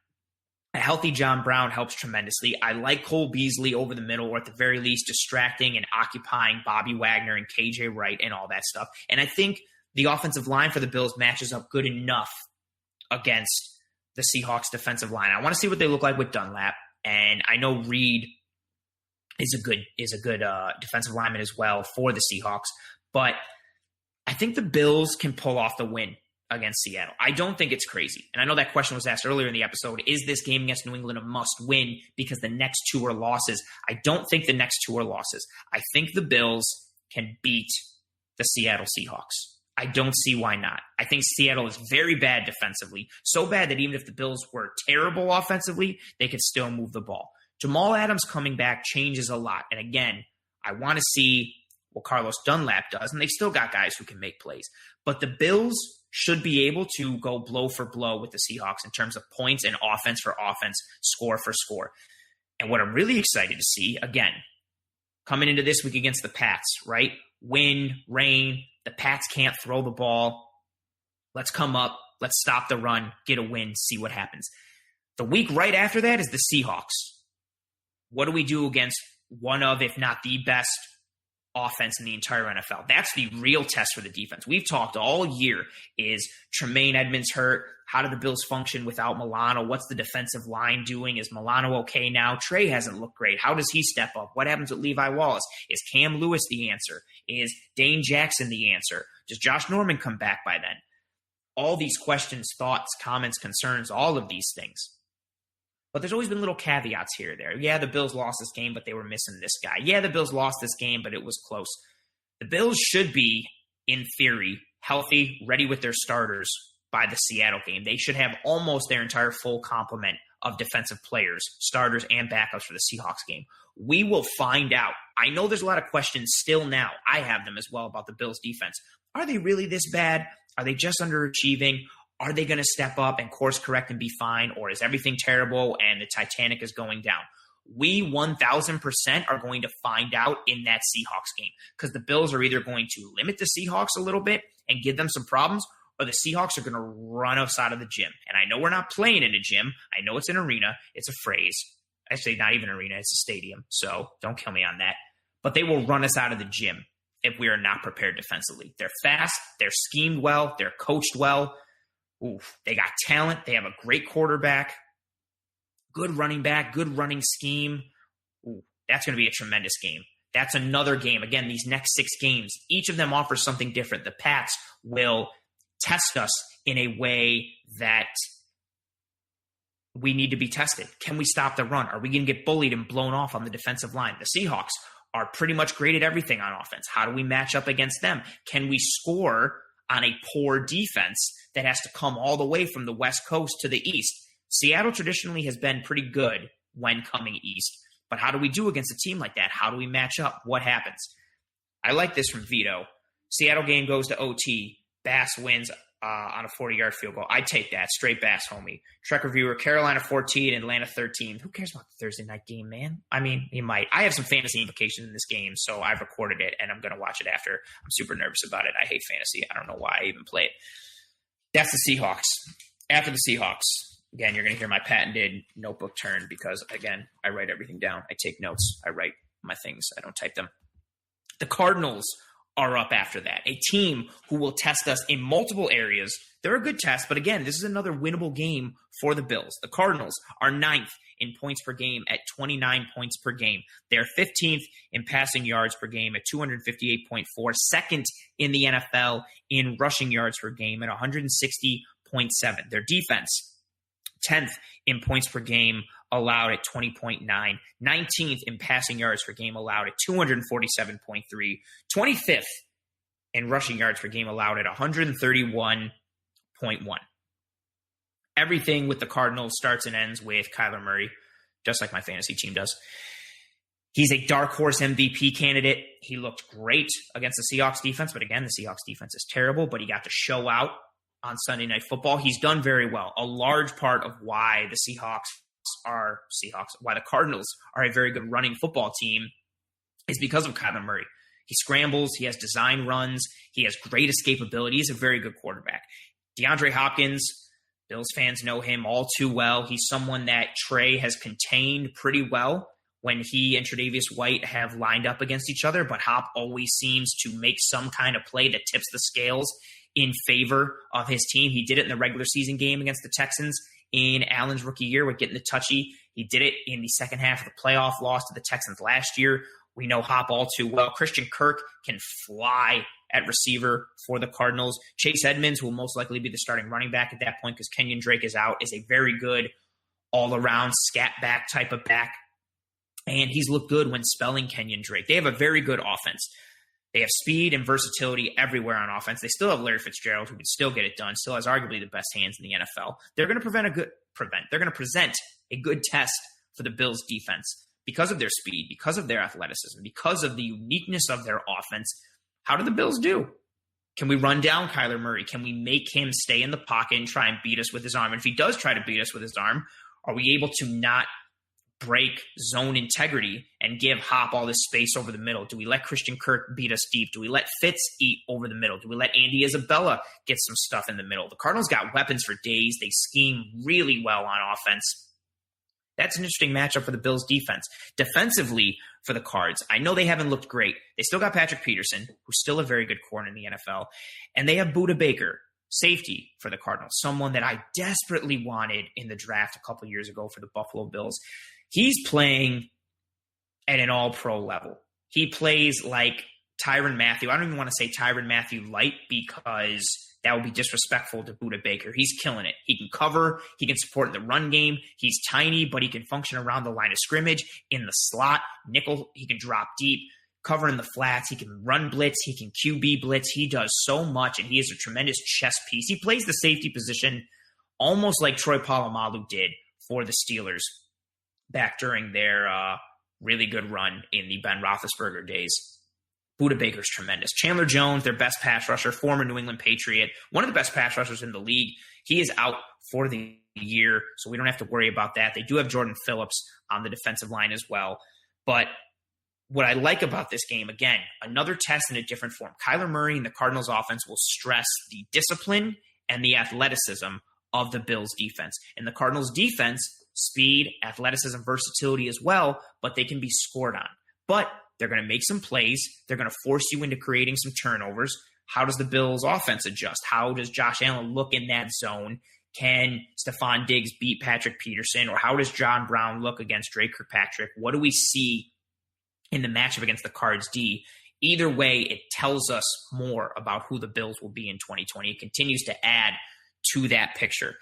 D: A healthy John Brown helps tremendously. I like Cole Beasley over the middle, or at the very least distracting and occupying Bobby Wagner and KJ Wright and all that stuff. And I think the offensive line for the Bills matches up good enough against the Seahawks defensive line. I want to see what they look like with Dunlap. And I know Reed is a good defensive lineman as well for the Seahawks. But I think the Bills can pull off the win against Seattle. I don't think it's crazy. And I know that question was asked earlier in the episode. Is this game against New England a must win because the next two are losses? I don't think the next two are losses. I think the Bills can beat the Seattle Seahawks. I don't see why not. I think Seattle is very bad defensively, so bad that even if the Bills were terrible offensively, they could still move the ball. Jamal Adams coming back changes a lot. And again, I want to see what Carlos Dunlap does, and they've still got guys who can make plays. But the Bills should be able to go blow for blow with the Seahawks in terms of points and offense for offense, score for score. And what I'm really excited to see, again, coming into this week against the Pats, right? Wind, rain, the Pats can't throw the ball. Let's come up. Let's stop the run, get a win, see what happens. The week right after that is the Seahawks. What do we do against one of, if not the best offense in the entire NFL? That's the real test for the defense. We've talked all year, is Tremaine Edmonds hurt? How do the Bills function without Milano? What's the defensive line doing? Is Milano okay now? Trey hasn't looked great. How does he step up? What happens with Levi Wallace? Is Cam Lewis the answer? Is Dane Jackson the answer? Does Josh Norman come back by then? All these questions, thoughts, comments, concerns, all of these things. But there's always been little caveats here or there. Yeah, the Bills lost this game, but they were missing this guy. Yeah, the Bills lost this game, but it was close. The Bills should be, in theory, healthy, ready with their starters by the Seattle game. They should have almost their entire full complement of defensive players, starters and backups for the Seahawks game. We will find out. I know there's a lot of questions still now. I have them as well about the Bills defense. Are they really this bad? Are they just underachieving? Are they going to step up and course correct and be fine? Or is everything terrible and the Titanic is going down? We 1,000% are going to find out in that Seahawks game, because the Bills are either going to limit the Seahawks a little bit and give them some problems, or the Seahawks are going to run us out of the gym. And I know we're not playing in a gym. I know it's an arena. It's a phrase. Actually, not even an arena. It's a stadium. So don't kill me on that. But they will run us out of the gym if we are not prepared defensively. They're fast. They're schemed well. They're coached well. Oof, they got talent. They have a great quarterback, good running back, good running scheme. Ooh, that's going to be a tremendous game. That's another game. Again, these next 6 games, each of them offers something different. The Pats will test us in a way that we need to be tested. Can we stop the run? Are we going to get bullied and blown off on the defensive line? The Seahawks are pretty much great at everything on offense. How do we match up against them? Can we score on a poor defense that has to come all the way from the West Coast to the East? Seattle traditionally has been pretty good when coming east. But how do we do against a team like that? How do we match up? What happens? I like this from Vito. Seattle game goes to OT. Bass wins on a 40-yard field goal. I take that. Straight Bass, homie. Trek reviewer, Carolina 14, Atlanta 13. Who cares about the Thursday night game, man? I mean, you might. I have some fantasy implications in this game, so I've recorded it, and I'm going to watch it after. I'm super nervous about it. I hate fantasy. I don't know why I even play it. That's the Seahawks. After the Seahawks, again, you're going to hear my patented notebook turn because, again, I write everything down. I take notes. I write my things. I don't type them. The Cardinals are up after that. A team who will test us in multiple areas. They're a good test, but again, this is another winnable game for the Bills. The Cardinals are 9th in points per game at 29 points per game. They're 15th in passing yards per game at 258.4, second in the NFL in rushing yards per game at 160.7. Their defense, 10th in points per game allowed at 20.9, 19th in passing yards per game allowed at 247.3, 25th in rushing yards per game allowed at 131.1. Everything with the Cardinals starts and ends with Kyler Murray, just like my fantasy team does. He's a dark horse MVP candidate. He looked great against the Seahawks defense, but again, the Seahawks defense is terrible, but he got to show out on Sunday Night Football. He's done very well. A large part of why why the Cardinals are a very good running football team is because of Kyler Murray. He scrambles. He has design runs. He has great escapability. He's a very good quarterback. DeAndre Hopkins, Bills fans know him all too well. He's someone that Trey has contained pretty well when he and Tre'Davious White have lined up against each other, but Hop always seems to make some kind of play that tips the scales in favor of his team. He did it in the regular season game against the Texans in Allen's rookie year with getting the touchy. He did it in the second half of the playoff loss to the Texans last year. We know Hop all too well. Christian Kirk can fly at receiver for the Cardinals. Chase Edmonds, who will most likely be the starting running back at that point because Kenyon Drake is out, is a very good all-around scat back type of back. And he's looked good when spelling Kenyon Drake. They have a very good offense. They have speed and versatility everywhere on offense. They still have Larry Fitzgerald, who can still get it done, still has arguably the best hands in the NFL. They're going to present a good test for the Bills defense because of their speed, because of their athleticism, because of the uniqueness of their offense. How do the Bills do? Can we run down Kyler Murray? Can we make him stay in the pocket and try and beat us with his arm? And if he does try to beat us with his arm, are we able to not break zone integrity and give Hop all this space over the middle? Do we let Christian Kirk beat us deep? Do we let Fitz eat over the middle? Do we let Andy Isabella get some stuff in the middle? The Cardinals got weapons for days. They scheme really well on offense. That's an interesting matchup for the Bills defense. Defensively for the Cards, I know they haven't looked great. They still got Patrick Peterson, who's still a very good corner in the NFL, and they have Budda Baker, safety for the Cardinals, someone that I desperately wanted in the draft a couple years ago for the Buffalo Bills. He's playing at an all-pro level. He plays like Tyrann Mathieu. I don't even want to say Tyrann Mathieu light because that would be disrespectful to Budda Baker. He's killing it. He can cover. He can support the run game. He's tiny, but he can function around the line of scrimmage, in the slot, nickel. He can drop deep. covering the flats. He can run blitz. He can QB blitz. He does so much, and he is a tremendous chess piece. He plays the safety position almost like Troy Polamalu did for the Steelers back during their really good run in the Ben Roethlisberger days. Budda Baker's tremendous. Chandler Jones, their best pass rusher, former New England Patriot, one of the best pass rushers in the league. He is out for the year, so we don't have to worry about that. They do have Jordan Phillips on the defensive line as well. But what I like about this game, again, another test in a different form. Kyler Murray and the Cardinals offense will stress the discipline and the athleticism of the Bills defense. And the Cardinals defense, speed, athleticism, versatility as well, but they can be scored on. But they're going to make some plays. They're going to force you into creating some turnovers. How does the Bills offense adjust? How does Josh Allen look in that zone? Can Stephon Diggs beat Patrick Peterson? Or how does John Brown look against Drake Kirkpatrick? What do we see in the matchup against the Cards D? Either way, it tells us more about who the Bills will be in 2020. It continues to add to that picture.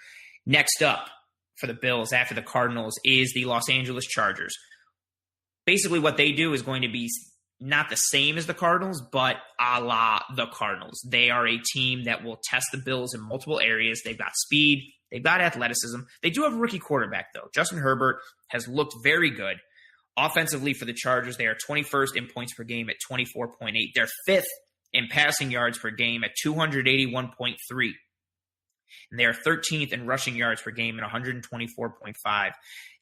D: Next up for the Bills after the Cardinals is the Los Angeles Chargers. Basically what they do is going to be not the same as the Cardinals, but a la the Cardinals. They are a team that will test the Bills in multiple areas. They've got speed. They've got athleticism. They do have a rookie quarterback, though. Justin Herbert has looked very good. Offensively for the Chargers, they are 21st in points per game at 24.8. They're 5th in passing yards per game at 281.3. And they are 13th in rushing yards per game at 124.5.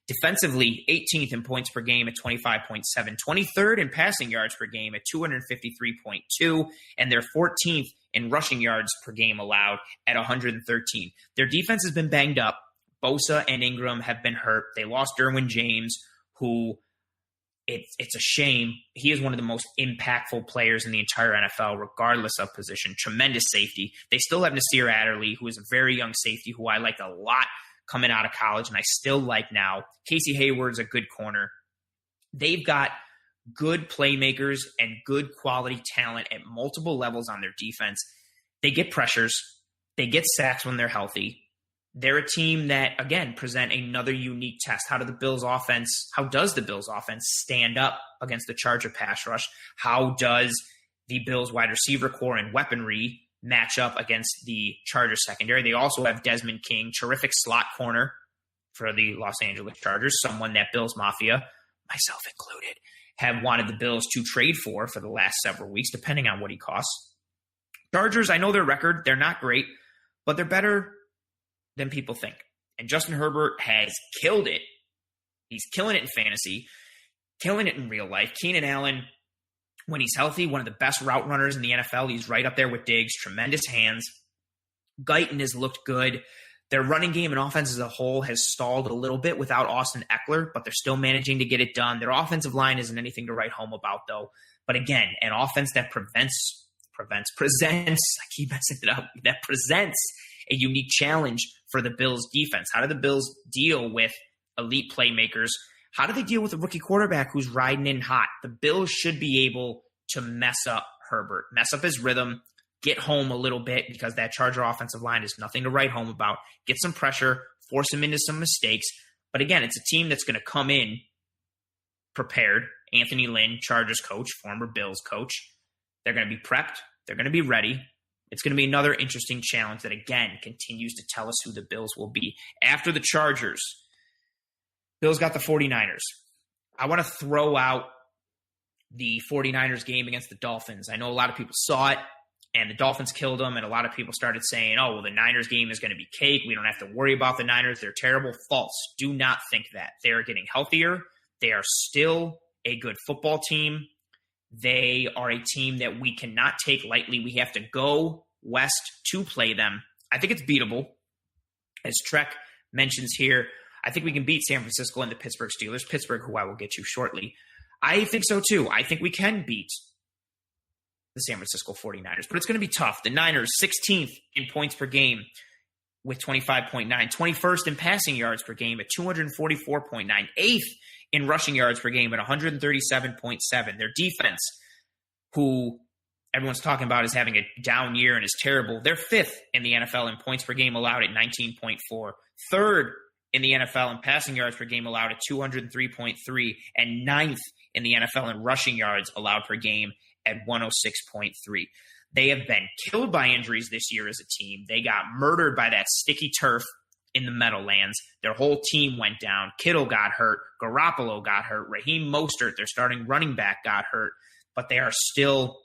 D: Defensively, 18th in points per game at 25.7, 23rd in passing yards per game at 253.2, and they're 14th in rushing yards per game allowed at 113. Their defense has been banged up. Bosa and Ingram have been hurt. They lost Derwin James, who it's a shame. He is one of the most impactful players in the entire NFL, regardless of position. Tremendous safety. They still have Nasir Adderley, who is a very young safety who I like a lot coming out of college, and I still like now. Casey Hayward's a good corner. They've got good playmakers and good quality talent at multiple levels on their defense. They get pressures. They get sacks when they're healthy. They're a team that, again, present another unique test. How does the Bills offense stand up against the Charger pass rush? How does the Bills wide receiver core and weaponry match up against the Chargers secondary? They also have Desmond King, terrific slot corner for the Los Angeles Chargers, someone that Bills Mafia, myself included, have wanted the Bills to trade for the last several weeks, depending on what he costs. Chargers, I know their record. They're not great, but they're better than people think. And Justin Herbert has killed it. He's killing it in fantasy, killing it in real life. Keenan Allen, when he's healthy, one of the best route runners in the NFL. He's right up there with Diggs. Tremendous hands. Guyton has looked good. Their running game and offense as a whole has stalled a little bit without Austin Eckler, but they're still managing to get it done. Their offensive line isn't anything to write home about, though. But again, an offense that presents a unique challenge for the Bills defense. How do the Bills deal with elite playmakers? How do they deal with a rookie quarterback who's riding in hot? The Bills should be able to mess up Herbert, mess up his rhythm, get home a little bit because that Charger offensive line is nothing to write home about. Get some pressure, force him into some mistakes. But again, it's a team that's going to come in prepared. Anthony Lynn, Chargers coach, former Bills coach. They're going to be prepped. They're going to be ready. It's going to be another interesting challenge that, again, continues to tell us who the Bills will be. After the Chargers, Bills got the 49ers. I want to throw out the 49ers game against the Dolphins. I know a lot of people saw it, and the Dolphins killed them, and a lot of people started saying, oh, well, the Niners game is going to be cake. We don't have to worry about the Niners. They're terrible. False. Do not think that. They are getting healthier. They are still a good football team. They are a team that we cannot take lightly. We have to go west to play them. I think it's beatable. As Trek mentions here, I think we can beat San Francisco and the Pittsburgh Steelers. Pittsburgh, who I will get to shortly. I think so too. I think we can beat the San Francisco 49ers, but it's going to be tough. The Niners, 16th in points per game with 25.9, 21st in passing yards per game at 244.9, 8th in rushing yards per game at 137.7. Their defense, who everyone's talking about is having a down year and is terrible, they're 5th in the NFL in points per game allowed at 19.4, 3rd in the NFL in passing yards per game allowed at 203.3, and 9th in the NFL in rushing yards allowed per game at 106.3. They have been killed by injuries this year as a team. They got murdered by that sticky turf in the Meadowlands. Their whole team went down. Kittle got hurt. Garoppolo got hurt. Raheem Mostert, their starting running back, got hurt. But they are still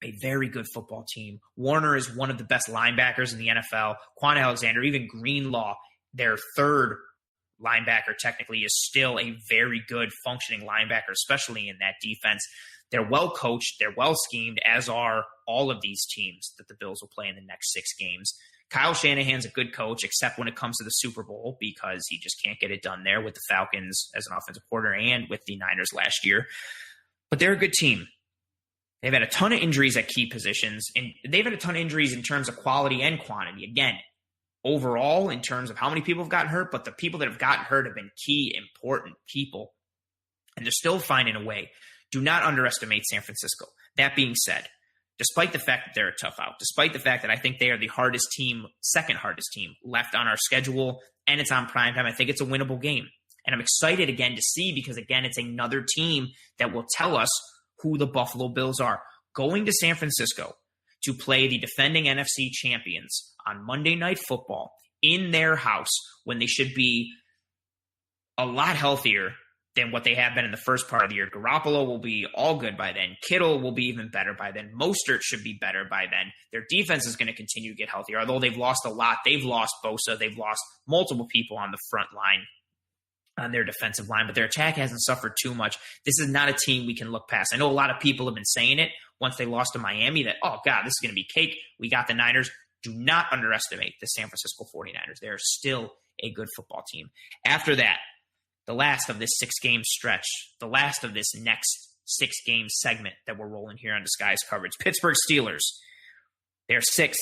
D: a very good football team. Warner is one of the best linebackers in the NFL. Quan Alexander, even Greenlaw, their third linebacker technically, is still a very good functioning linebacker, especially in that defense. They're well coached. They're well schemed, as are all of these teams that the Bills will play in the next 6 games. Kyle Shanahan's a good coach, except when it comes to the Super Bowl, because he just can't get it done there with the Falcons as an offensive coordinator and with the Niners last year. But they're a good team. They've had a ton of injuries at key positions, and they've had a ton of injuries in terms of quality and quantity. Again, overall, in terms of how many people have gotten hurt, but the people that have gotten hurt have been key, important people, and they're still finding a way. Do not underestimate San Francisco. That being said, despite the fact that they're a tough out, despite the fact that I think they are the hardest team, second hardest team left on our schedule, and it's on primetime, I think it's a winnable game. And I'm excited again to see, because again, it's another team that will tell us who the Buffalo Bills are. Going to San Francisco to play the defending NFC champions on Monday Night Football in their house when they should be a lot healthier than what they have been in the first part of the year. Garoppolo will be all good by then. Kittle will be even better by then. Mostert should be better by then. Their defense is going to continue to get healthier. Although they've lost a lot. They've lost Bosa. They've lost multiple people on the front line, on their defensive line, but their attack hasn't suffered too much. This is not a team we can look past. I know a lot of people have been saying it once they lost to Miami that, oh, God, this is going to be cake. We got the Niners. Do not underestimate the San Francisco 49ers. They are still a good football team. After that, the last of this 6-game stretch, the last of this next 6-game segment that we're rolling here on Disguised Coverage. Pittsburgh Steelers. They're 6th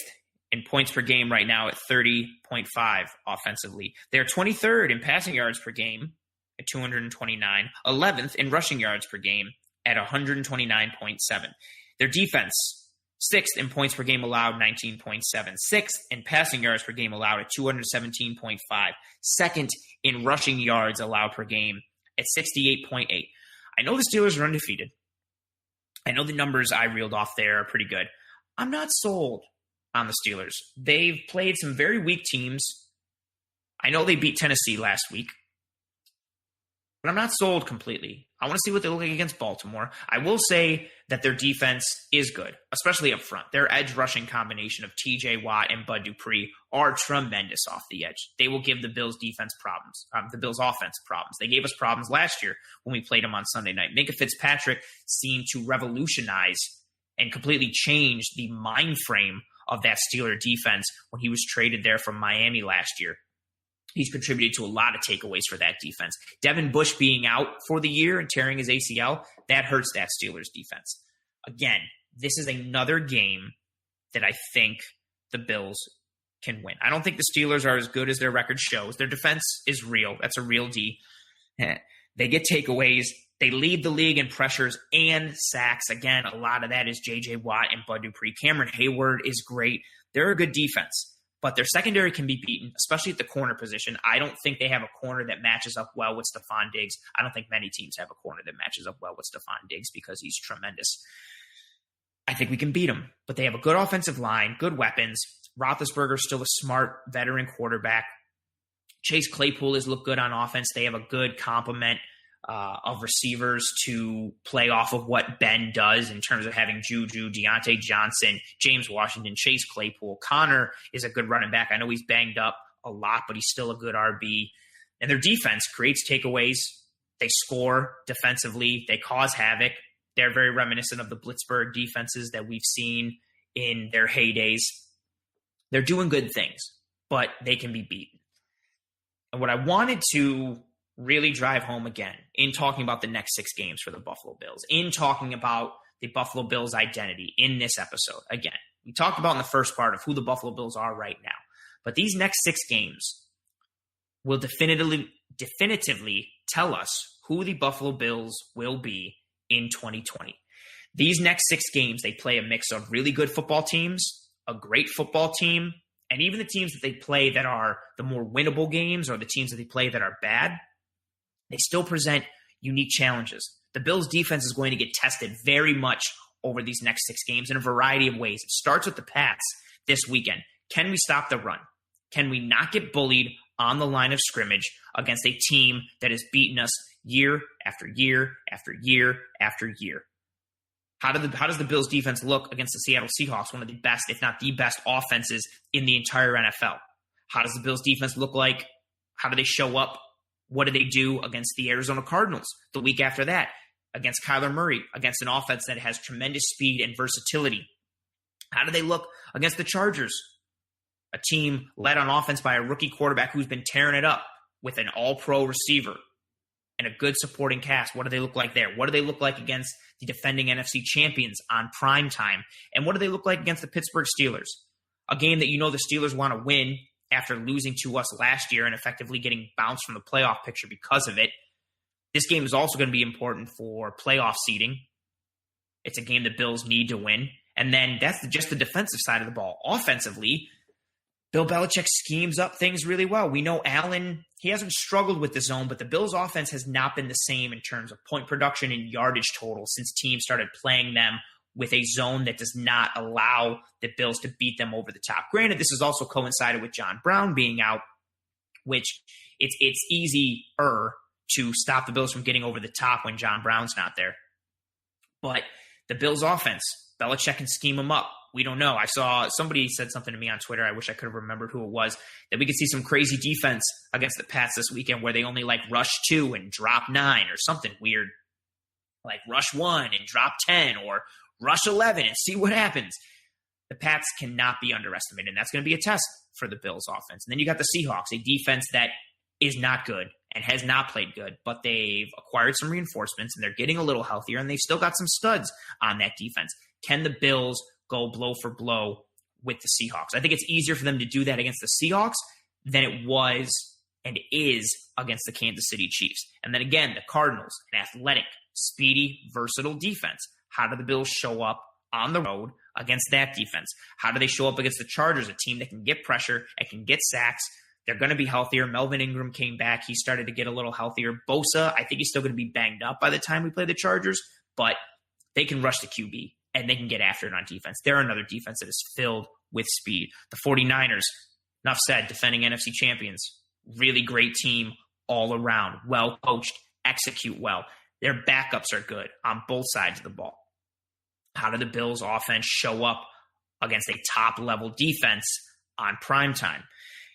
D: in points per game right now at 30.5 offensively. They're 23rd in passing yards per game at 229, 11th in rushing yards per game at 129.7. Their defense, 6th in points per game allowed, 19.7. 6th in passing yards per game allowed at 217.5. 2nd in rushing yards allowed per game at 68.8. I know the Steelers are undefeated. I know the numbers I reeled off there are pretty good. I'm not sold on the Steelers. They've played some very weak teams. I know they beat Tennessee last week, but I'm not sold completely. I want to see what they look like against Baltimore. I will say that their defense is good, especially up front. Their edge rushing combination of TJ Watt and Bud Dupree are tremendous off the edge. They will give the Bills defense problems, the Bills offense problems. They gave us problems last year when we played them on Sunday night. Minka Fitzpatrick seemed to revolutionize and completely change the mind frame of that Steeler defense when he was traded there from Miami last year. He's contributed to a lot of takeaways for that defense. Devin Bush being out for the year and tearing his ACL, that hurts that Steelers defense. Again, this is another game that I think the Bills can win. I don't think the Steelers are as good as their record shows. Their defense is real. That's a real D. They get takeaways. They lead the league in pressures and sacks. Again, a lot of that is J.J. Watt and Bud Dupree. Cameron Hayward is great. They're a good defense, but their secondary can be beaten, especially at the corner position. I don't think they have a corner that matches up well with Stephon Diggs. I don't think many teams have a corner that matches up well with Stephon Diggs because he's tremendous. I think we can beat them, but they have a good offensive line, good weapons. Roethlisberger's still a smart veteran quarterback. Chase Claypool has looked good on offense. They have a good complement of receivers to play off of what Ben does in terms of having Juju, Deontay Johnson, James Washington, Chase Claypool. Connor is a good running back. I know he's banged up a lot, but he's still a good RB. And their defense creates takeaways. They score defensively. They cause havoc. They're very reminiscent of the Blitzburg defenses that we've seen in their heydays. They're doing good things, but they can be beaten. And what I wanted to really drive home again in talking about the next 6 games for the Buffalo Bills, in talking about the Buffalo Bills identity in this episode. Again, we talked about in the first part of who the Buffalo Bills are right now, but these next 6 games will definitively tell us who the Buffalo Bills will be in 2020. These next 6 games, they play a mix of really good football teams, a great football team, and even the teams that they play that are the more winnable games or the teams that they play that are bad. They still present unique challenges. The Bills' defense is going to get tested very much over these next 6 games in a variety of ways. It starts with the Pats this weekend. Can we stop the run? Can we not get bullied on the line of scrimmage against a team that has beaten us year after year after year after year? How does the Bills' defense look against the Seattle Seahawks, one of the best, if not the best, offenses in the entire NFL? How does the Bills' defense look like? How do they show up? What do they do against the Arizona Cardinals the week after that? Against Kyler Murray, against an offense that has tremendous speed and versatility? How do they look against the Chargers, a team led on offense by a rookie quarterback who's been tearing it up with an all-pro receiver and a good supporting cast? What do they look like there? What do they look like against the defending NFC champions on prime time? And what do they look like against the Pittsburgh Steelers? A game that the Steelers want to win after losing to us last year and effectively getting bounced from the playoff picture because of it. This game is also going to be important for playoff seeding. It's a game the Bills need to win. And then that's just the defensive side of the ball. Offensively, Bill Belichick schemes up things really well. We know Allen, he hasn't struggled with the zone, but the Bills' offense has not been the same in terms of point production and yardage total since teams started playing them with a zone that does not allow the Bills to beat them over the top. Granted, this has also coincided with John Brown being out, which it's easier to stop the Bills from getting over the top when John Brown's not there. But the Bills' offense, Belichick can scheme them up. We don't know. I saw somebody said something to me on Twitter. I wish I could have remembered who it was, that we could see some crazy defense against the Pats this weekend where they only rush 2 and drop 9 or something weird, like rush 1 and drop 10 or rush 11 and see what happens. The Pats cannot be underestimated, and that's going to be a test for the Bills' offense. And then you got the Seahawks, a defense that is not good and has not played good, but they've acquired some reinforcements and they're getting a little healthier, and they've still got some studs on that defense. Can the Bills go blow for blow with the Seahawks? I think it's easier for them to do that against the Seahawks than it was and is against the Kansas City Chiefs. And then again, the Cardinals, an athletic, speedy, versatile defense. How do the Bills show up on the road against that defense? How do they show up against the Chargers, a team that can get pressure and can get sacks? They're going to be healthier. Melvin Ingram came back. He started to get a little healthier. Bosa, I think he's still going to be banged up by the time we play the Chargers, but they can rush the QB and they can get after it on defense. They're another defense that is filled with speed. The 49ers, enough said, defending NFC champions. Really great team all around. Well coached, execute well. Their backups are good on both sides of the ball. How do the Bills' offense show up against a top-level defense on primetime?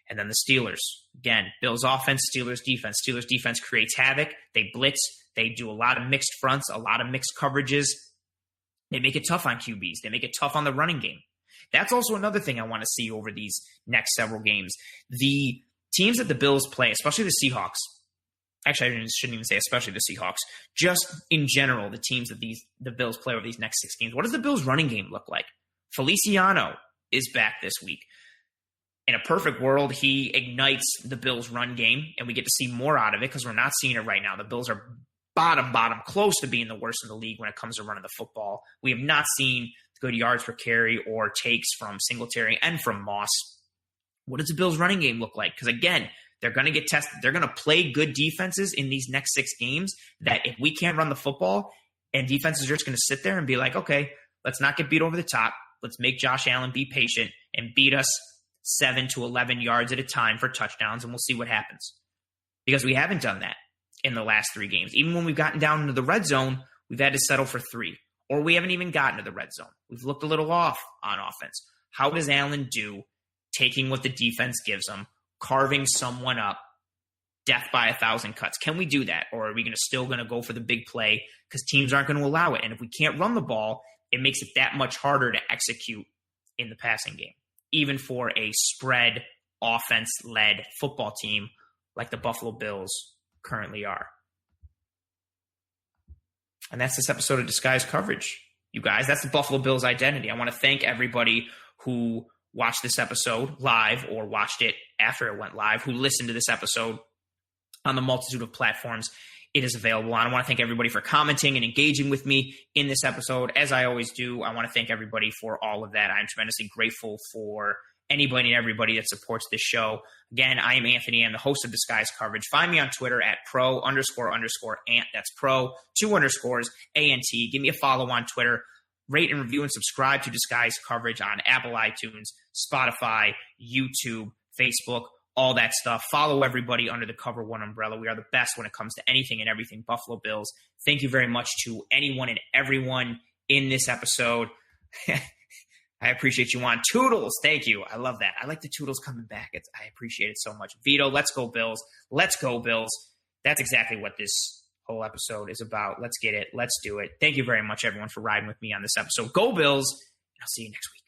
D: And then the Steelers. Again, Bills' offense, Steelers' defense. Steelers' defense creates havoc. They blitz. They do a lot of mixed fronts, a lot of mixed coverages. They make it tough on QBs. They make it tough on the running game. That's also another thing I want to see over these next several games. The teams that the Bills play, especially the Seahawks, actually, I shouldn't even say especially the Seahawks. Just in general, the teams that the Bills play over these next 6 games. What does the Bills' running game look like? Feliciano is back this week. In a perfect world, he ignites the Bills' run game, and we get to see more out of it because we're not seeing it right now. The Bills are bottom, close to being the worst in the league when it comes to running the football. We have not seen good yards per carry or takes from Singletary and from Moss. What does the Bills' running game look like? Because, again, they're going to get tested. They're going to play good defenses in these next 6 games that if we can't run the football and defenses are just going to sit there and be like, okay, let's not get beat over the top. Let's make Josh Allen be patient and beat us 7 to 11 yards at a time for touchdowns, and we'll see what happens. Because we haven't done that in the last 3 games. Even when we've gotten down into the red zone, we've had to settle for 3. Or we haven't even gotten to the red zone. We've looked a little off on offense. How does Allen do taking what the defense gives him, carving someone up, death by 1,000 cuts? Can we do that? Or are we still going to go for the big play because teams aren't going to allow it? And if we can't run the ball, it makes it that much harder to execute in the passing game, even for a spread offense-led football team like the Buffalo Bills currently are. And that's this episode of Disguised Coverage, you guys. That's the Buffalo Bills identity. I want to thank everybody who watched this episode live or watched it after it went live, who listened to this episode on the multitude of platforms it is available on. I want to thank everybody for commenting and engaging with me in this episode. As I always do, I want to thank everybody for all of that. I'm tremendously grateful for anybody and everybody that supports this show. Again, I am Anthony. I'm the host of Disguise Coverage. Find me on Twitter at @pro__ant. That's pro, 2 underscores, ANT. Give me a follow on Twitter. Rate and review and subscribe to Disguise Coverage on Apple iTunes, Spotify, YouTube, Facebook, all that stuff. Follow everybody under the Cover One umbrella. We are the best when it comes to anything and everything Buffalo Bills. Thank you very much to anyone and everyone in this episode. I appreciate you on Toodles. Thank you. I love that. I like the Toodles coming back. I appreciate it so much. Vito, let's go Bills. Let's go Bills. That's exactly what this whole episode is about. Let's get it. Let's do it. Thank you very much, everyone, for riding with me on this episode. Go Bills. And I'll see you next week.